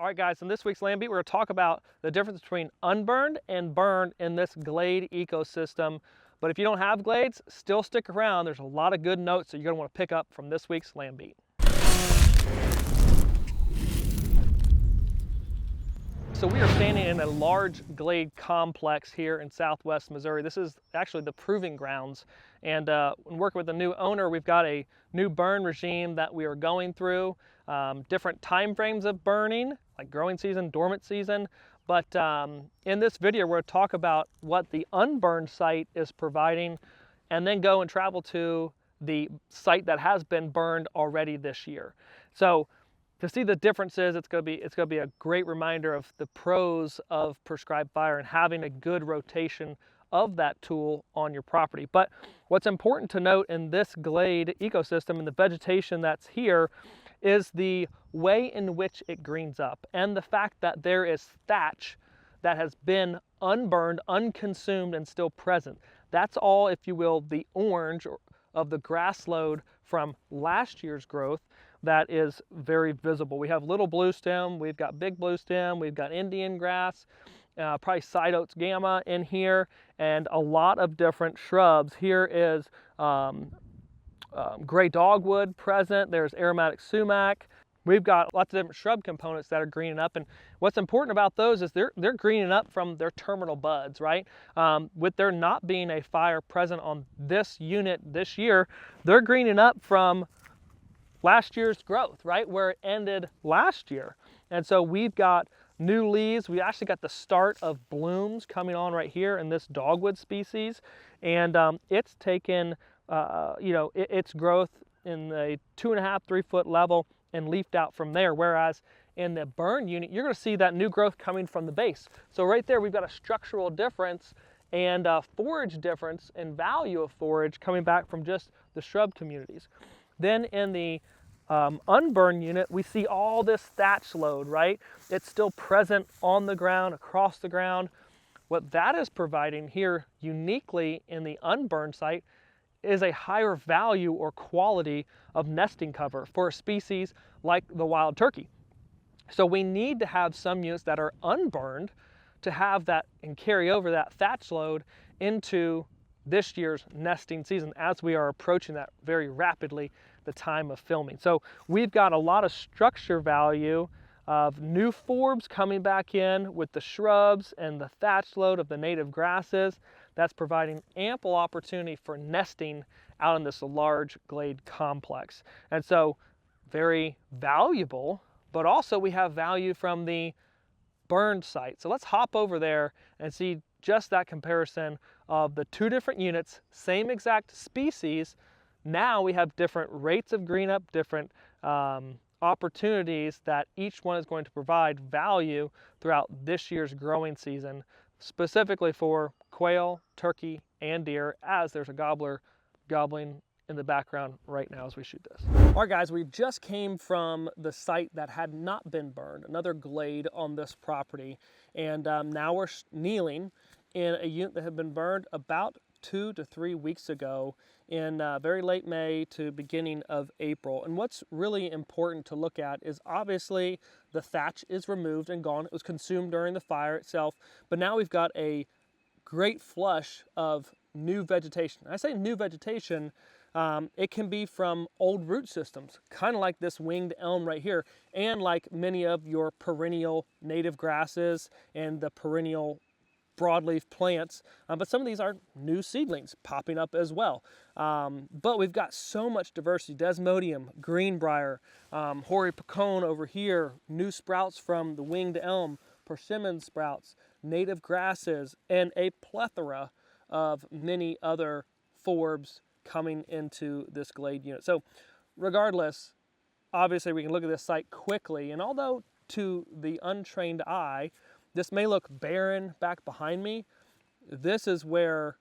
All right, guys, in this week's Land Beat, we're going to talk about the difference between unburned and burned in this glade ecosystem. But if you don't have glades, still stick around. There's a lot of good notes that you're going to want to pick up from this week's Land Beat. So we are standing in a large glade complex here in southwest Missouri. This is actually the proving grounds. And when working with the new owner, we've got a new burn regime that we are going through. Different time frames of burning, like growing season, dormant season. But in this video, we're going to talk about what the unburned site is providing, and then go and travel to the site that has been burned already this year. So to see the differences, it's going to be a great reminder of the pros of prescribed fire and having a good rotation of that tool on your property. But what's important to note in this glade ecosystem and the vegetation that's here is the way in which it greens up, and the fact that there is thatch that has been unburned, unconsumed, and still present. That's all, if you will, the orange of the grass load from last year's growth that is very visible. We have little blue stem, we've got big blue stem, we've got Indian grass, probably side oats gamma in here, and a lot of different shrubs. Here is gray dogwood present, there's aromatic sumac. We've got lots of different shrub components that are greening up, and what's important about those is they're greening up from their terminal buds, right? With there not being a fire present on this unit this year, they're greening up from last year's growth, right? Where it ended last year. And so we've got new leaves. We actually got the start of blooms coming on right here in this dogwood species, and it's taken its growth in the 2.5–3 foot level and leafed out from there, whereas in the burn unit you're going to see that new growth coming from the base. So right there we've got a structural difference and a forage difference in value of forage coming back from just the shrub communities. Then in the unburned unit, we see all this thatch load, right? It's still present on the ground, across the ground. What that is providing here uniquely in the unburned site is a higher value or quality of nesting cover for a species like the wild turkey. So we need to have some units that are unburned to have that and carry over that thatch load into this year's nesting season as we are approaching that very rapidly the time of filming. So we've got a lot of structure value of new forbs coming back in with the shrubs and the thatch load of the native grasses. That's providing ample opportunity for nesting out in this large glade complex. And so very valuable, but also we have value from the burned site. So let's hop over there and see just that comparison of the two different units, same exact species. Now we have different rates of green up, different opportunities that each one is going to provide value throughout this year's growing season, specifically for quail, turkey, and deer, as there's a gobbler gobbling in the background right now as we shoot this. All right, guys, we just came from the site that had not been burned, another glade on this property, and now we're kneeling in a unit that had been burned about 2 to 3 weeks ago in very late May to beginning of April. And what's really important to look at is obviously the thatch is removed and gone. It was consumed during the fire itself, but now we've got a great flush of new vegetation. I say new vegetation, it can be from old root systems, kind of like this winged elm right here, and like many of your perennial native grasses and the perennial broadleaf plants, but some of these are new seedlings popping up as well. But we've got so much diversity: Desmodium, greenbrier, hoary pecone over here, new sprouts from the winged elm, persimmon sprouts, native grasses, and a plethora of many other forbs coming into this glade unit. So regardless, obviously we can look at this site quickly, and although to the untrained eye this may look barren back behind me, this is where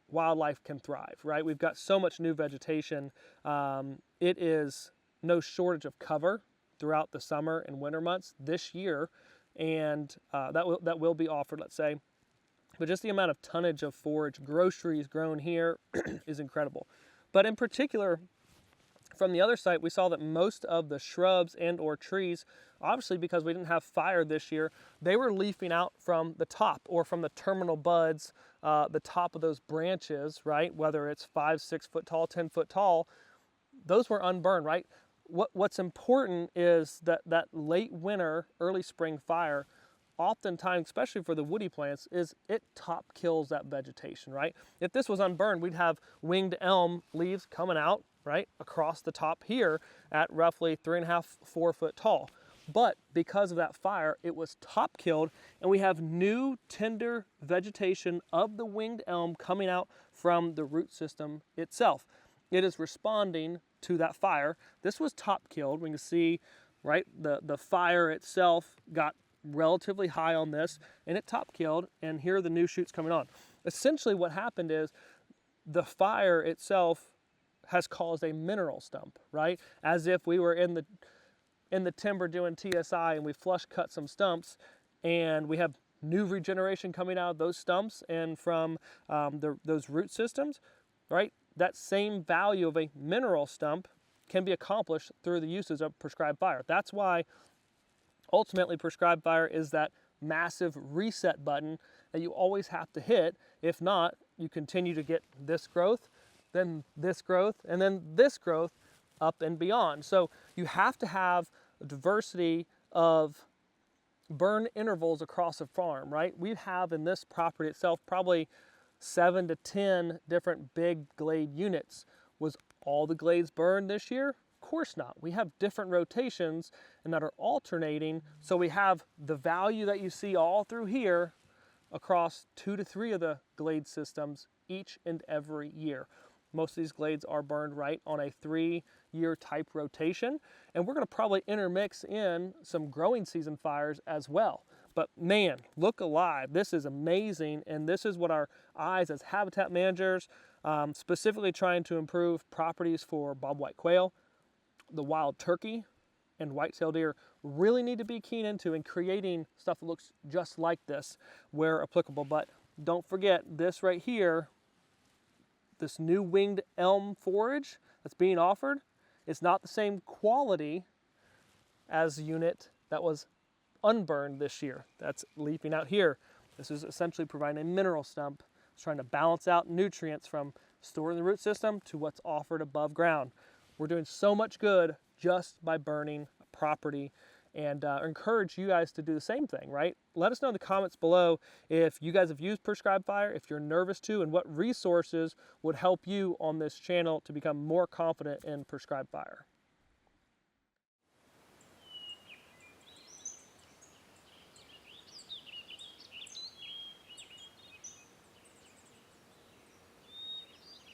wildlife can thrive, right? We've got so much new vegetation. It is no shortage of cover throughout the summer and winter months this year, and that will be offered, let's say. But just the amount of tonnage of forage, groceries grown here is incredible. But in particular, from the other site, we saw that most of the shrubs and or trees obviously because we didn't have fire this year, they were leafing out from the top or from the terminal buds, the top of those branches, right? Whether it's 5, 6 foot tall, 10 foot tall, those were unburned, right? What's important is that late winter, early spring fire, oftentimes, especially for the woody plants, is it top kills that vegetation, right? If this was unburned, we'd have winged elm leaves coming out, right, across the top here at roughly 3.5, 4 foot tall. But because of that fire, it was top killed, and we have new tender vegetation of the winged elm coming out from the root system itself. It is responding to that fire. This was top killed. We can see, right, the fire itself got relatively high on this, and it top killed, and here are the new shoots coming on. Essentially what happened is the fire itself has caused a mineral stump, right? As if we were in the timber doing TSI and we flush cut some stumps, and we have new regeneration coming out of those stumps and from those root systems, right? That same value of a mineral stump can be accomplished through the uses of prescribed fire. That's why ultimately prescribed fire is that massive reset button that you always have to hit. If not, you continue to get this growth, then this growth, and then this growth up and beyond. So you have to have a diversity of burn intervals across a farm, right? We have in this property itself probably 7 to 10 different big glade units. Was all the glades burned this year? Of course not. We have different rotations and that are alternating, so we have the value that you see all through here across 2 to 3 of the glade systems each and every year. Most of these glades are burned right on a 3-year type rotation, and we're going to probably intermix in some growing season fires as well. But man, look alive. This is amazing, and this is what our eyes as habitat managers, specifically trying to improve properties for bobwhite quail, the wild turkey, and whitetail deer, really need to be keen into in creating stuff that looks just like this where applicable. But don't forget this right here, this new winged elm forage that's being offered is not the same quality as the unit that was unburned this year. That's leafing out here. This is essentially providing a mineral stump. It's trying to balance out nutrients from stored in the root system to what's offered above ground. We're doing so much good just by burning a property, and encourage you guys to do the same thing, right? Let us know in the comments below if you guys have used prescribed fire, if you're nervous to, and what resources would help you on this channel to become more confident in prescribed fire.